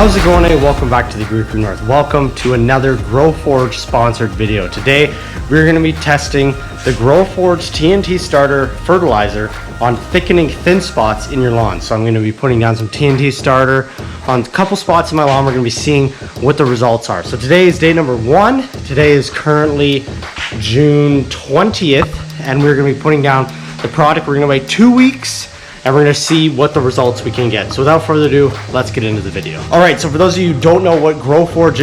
How's it going? Hey, welcome back to the Group of North. Welcome to another Glowforge sponsored video. Today we're going to be testing the Glowforge TNT starter fertilizer on thickening thin spots in your lawn. So I'm going to be putting down some TNT starter on a couple spots in my lawn. We're going to be seeing what the results are. So today is day number 1. Today is currently June 20th, and we're going to be putting down the product. We're going to wait 2 weeks and we're going to see what the results we can get. So without further ado, let's get into the video. All right, so for those of you who don't know what Glowforge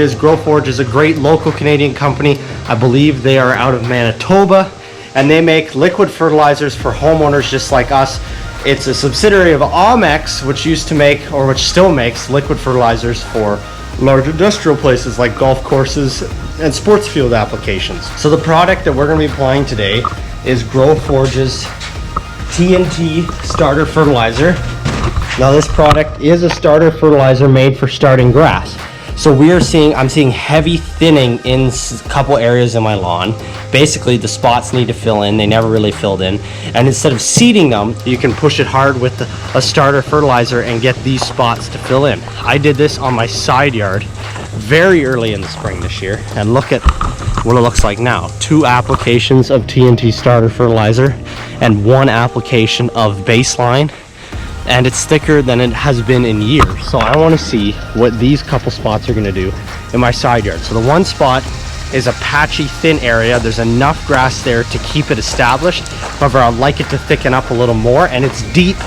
is a great local Canadian company. I believe they are out of Manitoba, and they make liquid fertilizers for homeowners just like us. It's a subsidiary of Amex, which used to make, or which still makes, liquid fertilizers for large industrial places like golf courses and sports field applications. So the product that we're going to be applying today is Glowforge's TNT starter fertilizer. Now this product is a starter fertilizer made for starting grass. So I'm seeing heavy thinning in a couple areas in my lawn. Basically the spots need to fill in, they never really filled in. And instead of seeding them, you can push it hard with a starter fertilizer and get these spots to fill in. I did this on my side yard very early in the spring this year, and look at what it looks like now. 2 applications of TNT starter fertilizer and 1 application of baseline, and it's thicker than it has been in years. So I want to see what these couple spots are going to do in my side yard. So the one spot is a patchy thin area. There's enough grass there to keep it established. However, I'd like it to thicken up a little more, and it's deep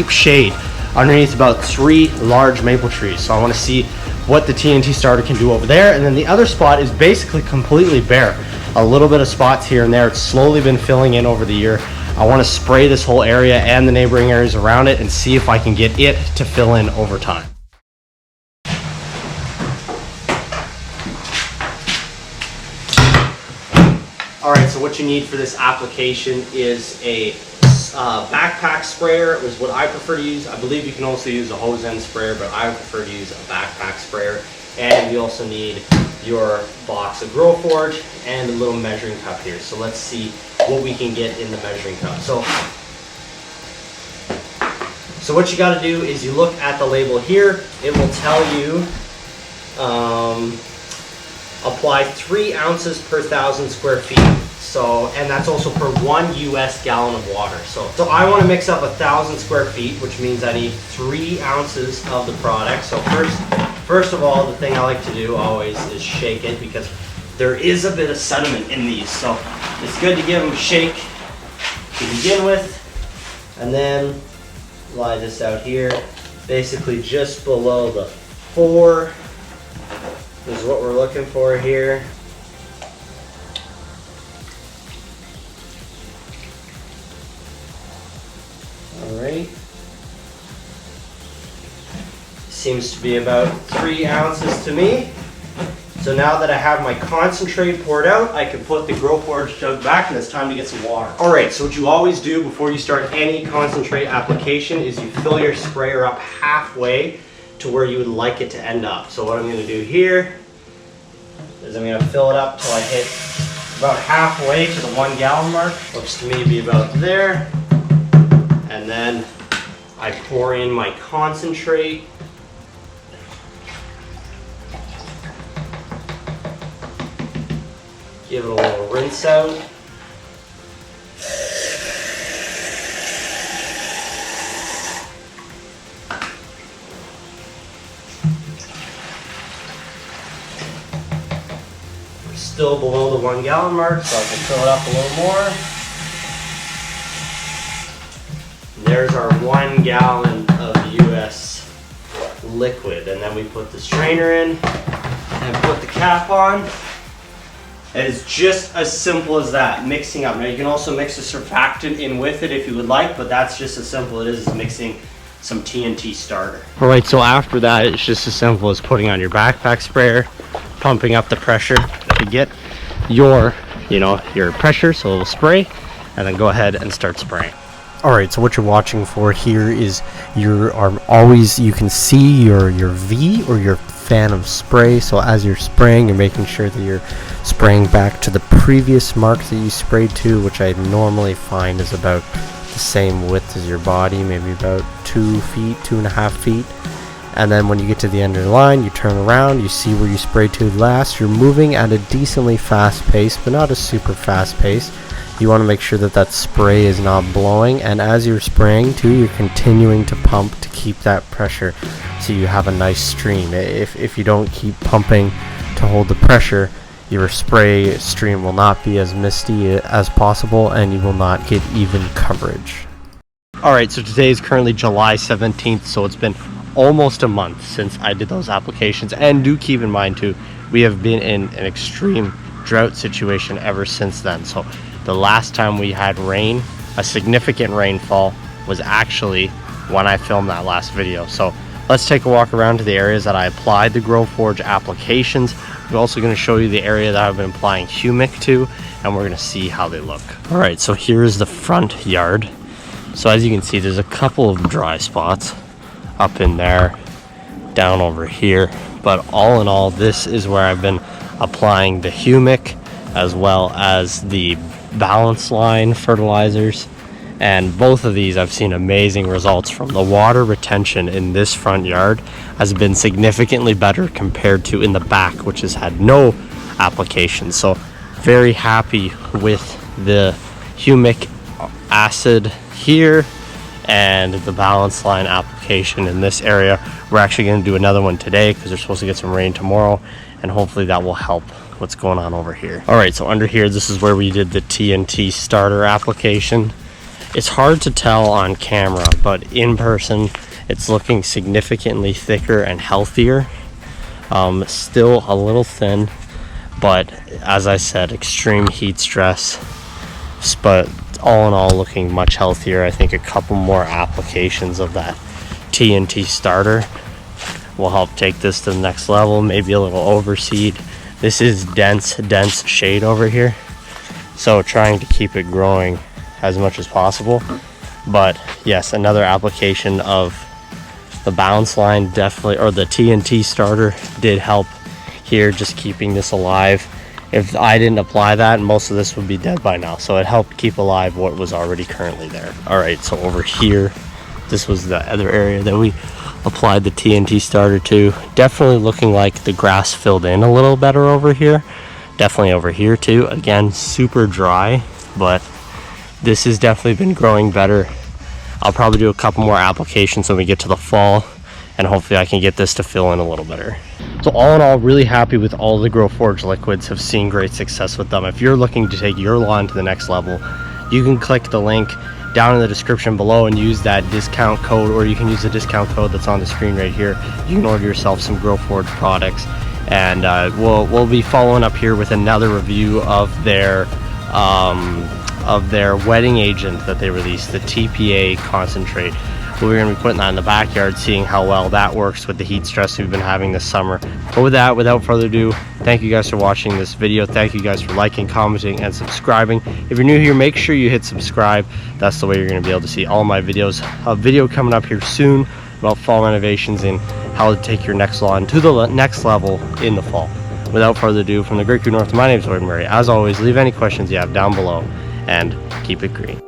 shade underneath about 3 large maple trees. So I want to see what the TNT starter can do over there. And then the other spot is basically completely bare. A little bit of spots here and there. It's slowly been filling in over the year. I want to spray this whole area and the neighboring areas around it and see if I can get it to fill in over time. Alright, so what you need for this application is a backpack sprayer is what I prefer to use. I believe you can also use a hose end sprayer, but I prefer to use a backpack sprayer. And you also need your box of Glowforge and a little measuring cup here. So let's see what we can get in the measuring cup. So what you got to do is you look at the label here. It will tell you apply 3 ounces per 1,000 square feet. So, and that's also per 1 US gallon of water. So I want to mix up 1,000 square feet, which means I need 3 ounces of the product. So first of all, the thing I like to do always is shake it, because there is a bit of sediment in these. So it's good to give them a shake to begin with. And then lie this out here, basically just below the 4 is what we're looking for here. Alright. Seems to be about 3 ounces to me. So now that I have my concentrate poured out, I can put the Glowforge jug back, and it's time to get some water. Alright, so what you always do before you start any concentrate application is you fill your sprayer up halfway to where you would like it to end up. So what I'm going to do here is I'm going to fill it up till I hit about halfway to the 1 gallon mark. Looks to me to be about there. And then I pour in my concentrate. Give it a little rinse out. We're still below the 1 gallon mark, so I can fill it up a little more. There's our 1 gallon of US liquid, and then we put the strainer in and put the cap on. It is just as simple as that, mixing up. Now you can also mix a surfactant in with it if you would like, but that's just as simple as it is mixing some TNT starter. Alright, so after that, it's just as simple as putting on your backpack sprayer, pumping up the pressure to get your pressure, so it will spray, and then go ahead and start spraying. Alright, so what you're watching for here is you can see your V or your fan of spray. So as you're spraying, you're making sure that you're spraying back to the previous mark that you sprayed to, which I normally find is about the same width as your body, maybe about 2 feet, 2.5 feet. And then when you get to the end of the line, you turn around, you see where you sprayed to last. You're moving at a decently fast pace, but not a super fast pace. You want to make sure that that spray is not blowing, and as you're spraying too, you're continuing to pump to keep that pressure so you have a nice stream. If you don't keep pumping to hold the pressure, your spray stream will not be as misty as possible, and you will not get even coverage. Alright, so today is currently July 17th, so it's been almost a month since I did those applications. And do keep in mind too, we have been in an extreme drought situation ever since then. So the last time we had rain, a significant rainfall, was actually when I filmed that last video. So let's take a walk around to the areas that I applied the Glowforge applications. We're also going to show you the area that I've been applying humic to, and we're going to see how they look. All right, so here is the front yard. So as you can see, there's a couple of dry spots up in there, down over here, but all in all, this is where I've been applying the humic as well as the balance line fertilizers, and both of these I've seen amazing results from. The water retention in this front yard has been significantly better compared to in the back, which has had no application. So very happy with the humic acid here and the balance line application in this area. We're actually going to do another one today because they're supposed to get some rain tomorrow, and hopefully that will help what's going on over here. All right, so under here, this is where we did the TNT starter application. It's hard to tell on camera, but in person it's looking significantly thicker and healthier. Still a little thin, but as I said, extreme heat stress, but all in all looking much healthier. I think a couple more applications of that TNT starter will help take this to the next level. Maybe a little overseed. This is dense shade over here, so trying to keep it growing as much as possible. But yes, another application of the bounce line definitely, or the TNT starter, did help here, just keeping this alive. If I didn't apply that, most of this would be dead by now, so it helped keep alive what was already currently there. All right, so over here, this was the other area that we applied the TNT starter to. Definitely looking like the grass filled in a little better over here. Definitely over here too. Again, super dry, but this has definitely been growing better. I'll probably do a couple more applications when we get to the fall, and hopefully I can get this to fill in a little better. So all in all, really happy with all the Glowforge liquids. Have seen great success with them. If you're looking to take your lawn to the next level, you can click the link down in the description below and use that discount code, or you can use the discount code that's on the screen right here. You can order yourself some Glowforge products, and we'll be following up here with another review of their wetting agent that they released, the TPA concentrate. We're going to be putting that in the backyard, seeing how well that works with the heat stress we've been having this summer. But with that, without further ado, thank you guys for watching this video. Thank you guys for liking, commenting, and subscribing. If you're new here, make sure you hit subscribe. That's the way you're going to be able to see all my videos. A video coming up here soon about fall renovations and how to take your next lawn to the next level in the fall. Without further ado, from the Great North, my name is Murray. As always, leave any questions you have down below and keep it green.